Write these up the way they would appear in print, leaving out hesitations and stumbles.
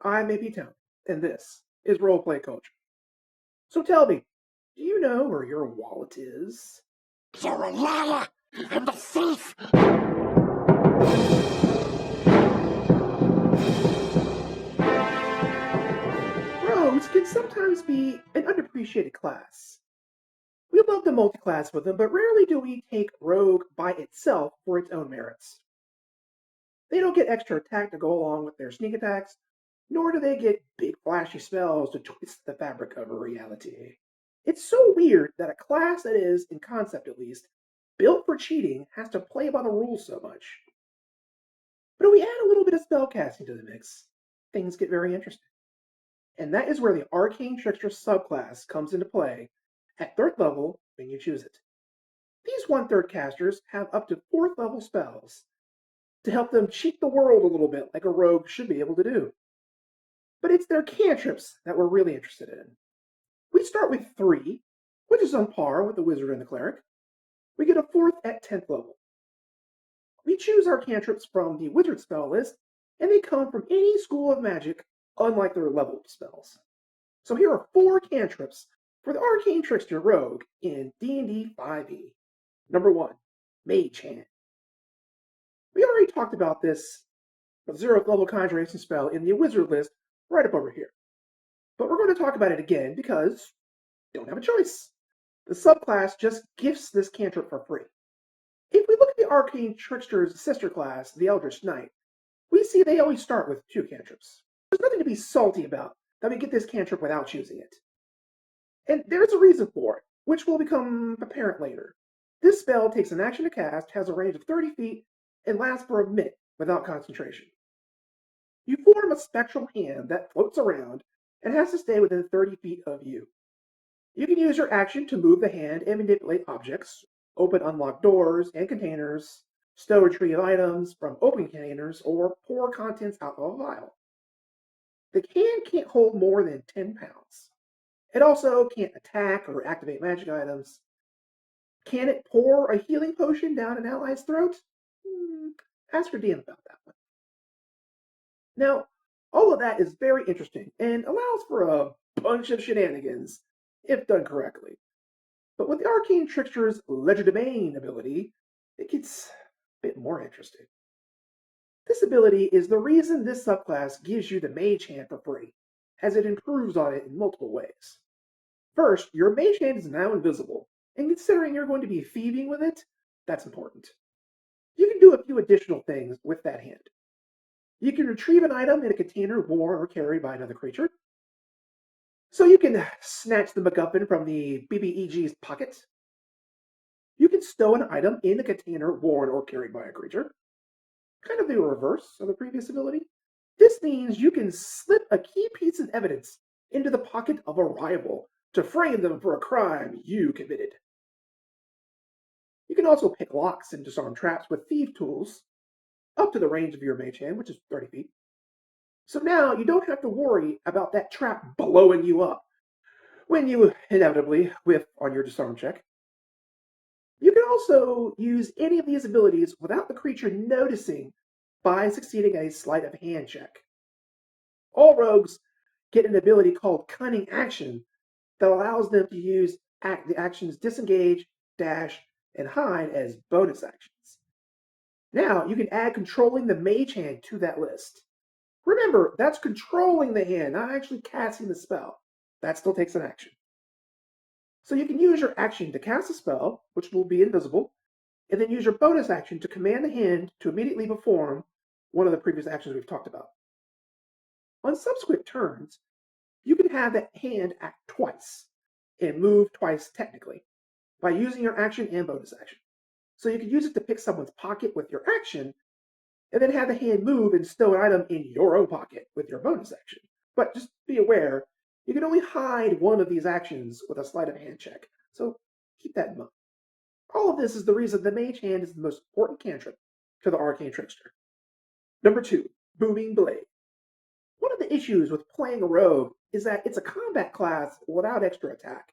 I'm AP Town, and this is Roleplay Culture. So tell me, do you know where your wallet is? You're a liar and a thief! Rogues can sometimes be an underappreciated class. We love to multi-class with them, but rarely do we take Rogue by itself for its own merits. They don't get extra attack to go along with their sneak attacks, nor do they get big flashy spells to twist the fabric of reality. It's so weird that a class that is, in concept at least, built for cheating has to play by the rules so much. But if we add a little bit of spellcasting to the mix, things get very interesting. And that is where the Arcane Trickster subclass comes into play at 3rd level when you choose it. These 1/3 casters have up to 4th level spells to help them cheat the world a little bit like a rogue should be able to do. But it's their cantrips that we're really interested in. We start with 3, which is on par with the wizard and the cleric. We get a 4th at 10th level. We choose our cantrips from the wizard spell list, and they come from any school of magic, unlike their leveled spells. So here are 4 cantrips for the Arcane Trickster Rogue in D&D 5e. Number 1, Mage Hand. We already talked about this 0th level conjuration spell in the wizard list right up over here. But we're going to talk about it again because don't have a choice. The subclass just gifts this cantrip for free. If we look at the Arcane Trickster's sister class, the Eldritch Knight, we see they always start with 2 cantrips. There's nothing to be salty about that we get this cantrip without choosing it. And there's a reason for it, which will become apparent later. This spell takes an action to cast, has a range of 30 feet, and lasts for a minute without concentration. You form a spectral hand that floats around and has to stay within 30 feet of you. You can use your action to move the hand and manipulate objects, open unlocked doors and containers, stow or retrieve items from open containers, or pour contents out of a vial. The hand can't hold more than 10 pounds. It also can't attack or activate magic items. Can it pour a healing potion down an ally's throat? Ask your DM about that one. Now, all of that is very interesting and allows for a bunch of shenanigans if done correctly. But with the Arcane Trickster's Legerdemain ability, it gets a bit more interesting. This ability is the reason this subclass gives you the Mage Hand for free, as it improves on it in multiple ways. First, your Mage Hand is now invisible, and considering you're going to be thieving with it, that's important. You can do a few additional things with that hand. You can retrieve an item in a container worn or carried by another creature. So you can snatch the MacGuffin from the BBEG's pocket. You can stow an item in a container worn or carried by a creature. Kind of the reverse of the previous ability. This means you can slip a key piece of evidence into the pocket of a rival to frame them for a crime you committed. You can also pick locks and disarm traps with thief tools, up to the range of your mage hand, which is 30 feet. So now you don't have to worry about that trap blowing you up when you inevitably whiff on your disarm check. You can also use any of these abilities without the creature noticing by succeeding a sleight of hand check. All rogues get an ability called Cunning Action that allows them to use the actions Disengage, Dash, and Hide as bonus actions. Now you can add Controlling the Mage Hand to that list. Remember, that's controlling the hand, not actually casting the spell. That still takes an action. So you can use your action to cast a spell, which will be invisible, and then use your bonus action to command the hand to immediately perform one of the previous actions we've talked about. On subsequent turns, you can have that hand act twice, and move twice technically, by using your action and bonus action. So you can use it to pick someone's pocket with your action, and then have the hand move and stow an item in your own pocket with your bonus action. But just be aware, you can only hide one of these actions with a sleight of hand check, so keep that in mind. All of this is the reason the Mage Hand is the most important cantrip to the Arcane Trickster. Number 2, Booming Blade. One of the issues with playing a rogue is that it's a combat class without extra attack.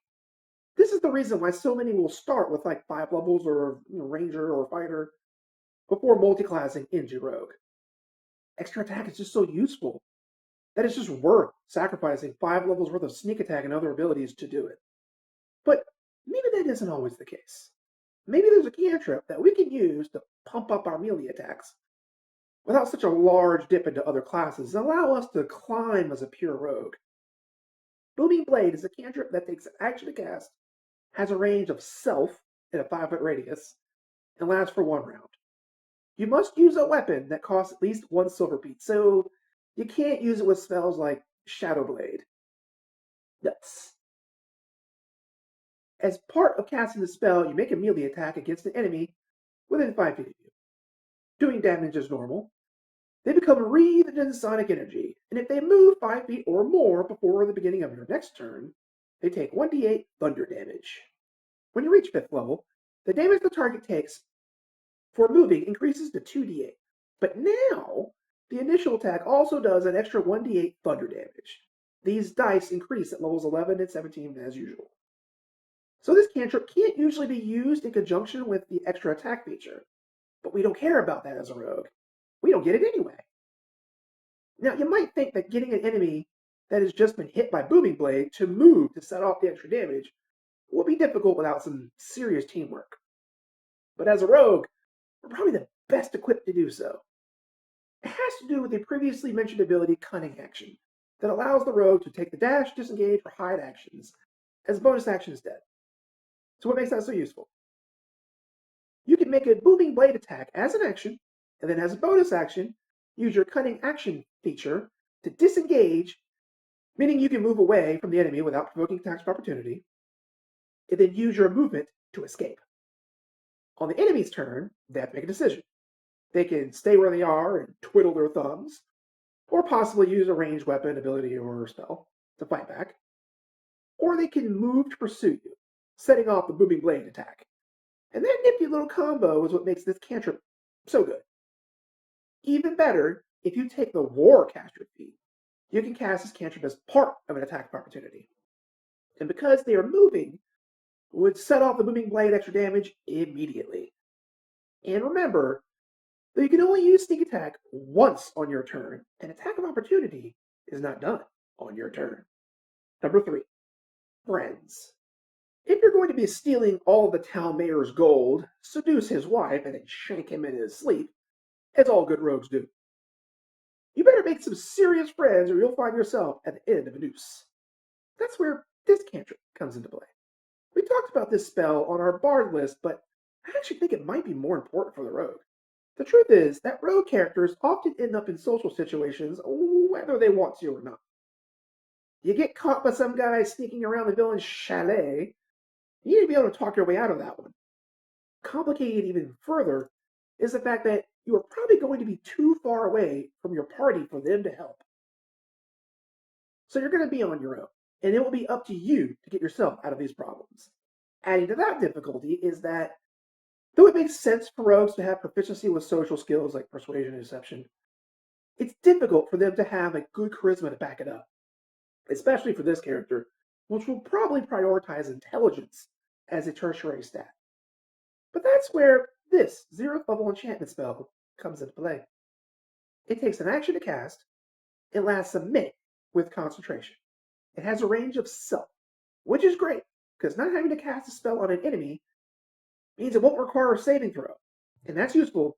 This is the reason why so many will start with like 5 levels or ranger or fighter before multiclassing into rogue. Extra attack is just so useful. that it's just worth sacrificing 5 levels worth of sneak attack and other abilities to do it. But maybe that isn't always the case. Maybe there's a cantrip that we can use to pump up our melee attacks without such a large dip into other classes and allow us to climb as a pure rogue. Booming Blade is a cantrip that takes action to cast, has a range of self in a 5-foot radius, and lasts for 1 round. You must use a weapon that costs at least 1 silver piece, so you can't use it with spells like Shadow Blade. Nuts. As part of casting the spell, you make a melee attack against an enemy within 5 feet of you, doing damage as normal. They become wreathed in sonic energy, and if they move 5 feet or more before the beginning of your next turn, they take 1d8 thunder damage. When you reach 5th level, the damage the target takes for moving increases to 2d8. But now, the initial attack also does an extra 1d8 thunder damage. These dice increase at levels 11 and 17 as usual. So this cantrip can't usually be used in conjunction with the extra attack feature. But we don't care about that as a rogue. We don't get it anyway. Now, you might think that getting an enemy that has just been hit by Booming Blade to move to set off the extra damage will be difficult without some serious teamwork. But as a rogue, we're probably the best equipped to do so. It has to do with the previously mentioned ability Cunning Action that allows the rogue to take the dash, disengage, or hide actions as a bonus action instead. So what makes that so useful? You can make a Booming Blade attack as an action, and then as a bonus action, use your Cunning Action feature to disengage, meaning you can move away from the enemy without provoking attacks of opportunity, and then use your movement to escape. On the enemy's turn, they have to make a decision. They can stay where they are and twiddle their thumbs, or possibly use a ranged weapon, ability, or spell to fight back. Or they can move to pursue you, setting off the Booming Blade attack. And that nifty little combo is what makes this cantrip so good. Even better, if you take the Warcaster feat, you can cast this cantrip as part of an attack of opportunity. And because they are moving, would set off the Booming Blade extra damage immediately. And remember that you can only use sneak attack once on your turn, and attack of opportunity is not done on your turn. Number 3, friends. If you're going to be stealing all the town mayor's gold, seduce his wife, and then shank him in his sleep, as all good rogues do, you better make some serious friends or you'll find yourself at the end of a noose. That's where this cantrip comes into play. We talked about this spell on our bard list, but I actually think it might be more important for the rogue. The truth is that rogue characters often end up in social situations whether they want to or not. You get caught by some guy sneaking around the villain's chalet, you need to be able to talk your way out of that one. Complicated even further is the fact that you are probably going to be too far away from your party for them to help. So you're going to be on your own, and it will be up to you to get yourself out of these problems. Adding to that difficulty is that, though it makes sense for rogues to have proficiency with social skills like persuasion and deception, it's difficult for them to have a good charisma to back it up, especially for this character, which will probably prioritize intelligence as a tertiary stat. But that's where this 0th level enchantment spell comes into play. It takes an action to cast. It lasts a minute with concentration. It has a range of self, which is great, because not having to cast a spell on an enemy means it won't require a saving throw. And that's useful.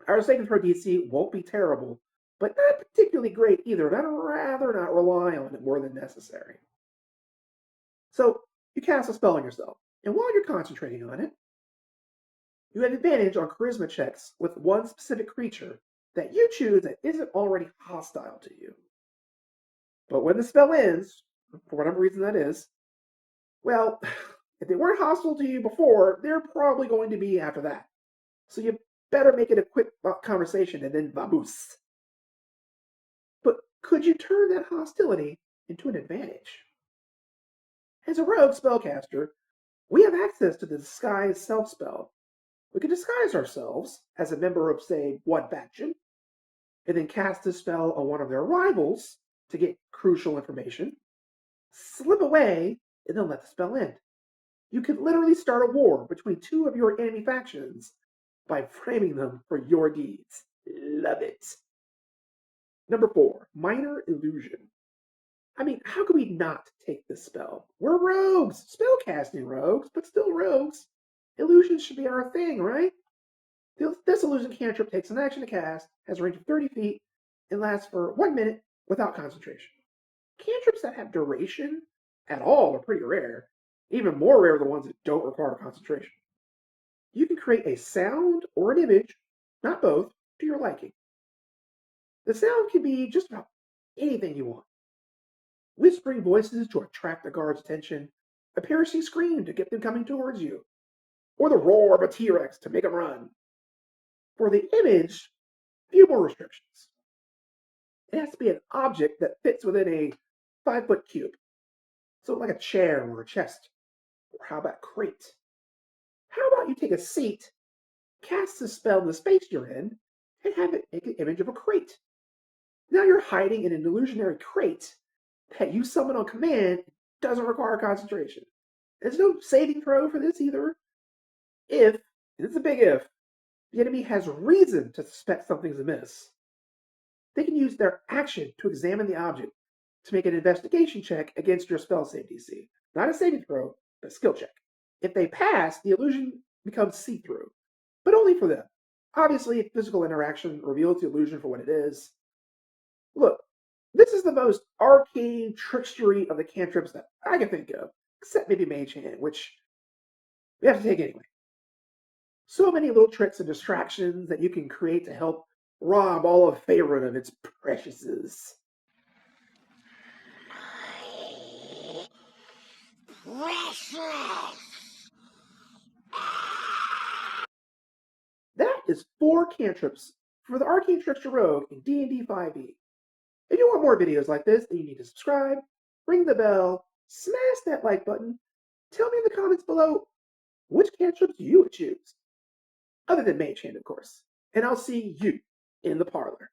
Our saving throw DC won't be terrible, but not particularly great either, and I'd rather not rely on it more than necessary. So, you cast a spell on yourself, and while you're concentrating on it, you have advantage on charisma checks with one specific creature that you choose that isn't already hostile to you. But when the spell ends, for whatever reason that is, well, if they weren't hostile to you before, they're probably going to be after that. So you better make it a quick conversation and then vamoose. But could you turn that hostility into an advantage? As a rogue spellcaster, we have access to the disguise self spell. We can disguise ourselves as a member of, say, one faction, and then cast a spell on one of their rivals to get crucial information, slip away, and then let the spell end. You could literally start a war between 2 of your enemy factions by framing them for your deeds. Love it. Number 4, Minor Illusion. I mean, how could we not take this spell? We're rogues, spellcasting rogues, but still rogues. Illusions should be our thing, right? This illusion cantrip takes an action to cast, has a range of 30 feet, and lasts for 1 minute without concentration. Cantrips that have duration at all are pretty rare. Even more rare are the ones that don't require concentration. You can create a sound or an image, not both, to your liking. The sound can be just about anything you want. Whispering voices to attract the guard's attention, a piercing scream to get them coming towards you, or the roar of a T-Rex to make them run. For the image, few more restrictions. It has to be an object that fits within a 5-foot cube. So like a chair or a chest. Or how about crate? How about you take a seat, cast the spell in the space you're in, and have it make an image of a crate? Now you're hiding in an illusionary crate that you summon on command, doesn't require concentration. There's no saving throw for this either. If, and it's a big if, the enemy has reason to suspect something's amiss, they can use their action to examine the object to make an investigation check against your spell save DC. Not a saving throw, but a skill check. If they pass, the illusion becomes see-through, but only for them. Obviously, physical interaction reveals the illusion for what it is. Look, this is the most arcane trickstery of the cantrips that I can think of, except maybe Mage Hand, which we have to take anyway. So many little tricks and distractions that you can create to help rob all of Faerun of its preciouses. Precious! That is 4 cantrips for the Arcane Trickster Rogue in D&D 5e. If you want more videos like this, then you need to subscribe, ring the bell, smash that like button, tell me in the comments below which cantrips you would choose. Other than Mage Hand, of course. And I'll see you in the parlor.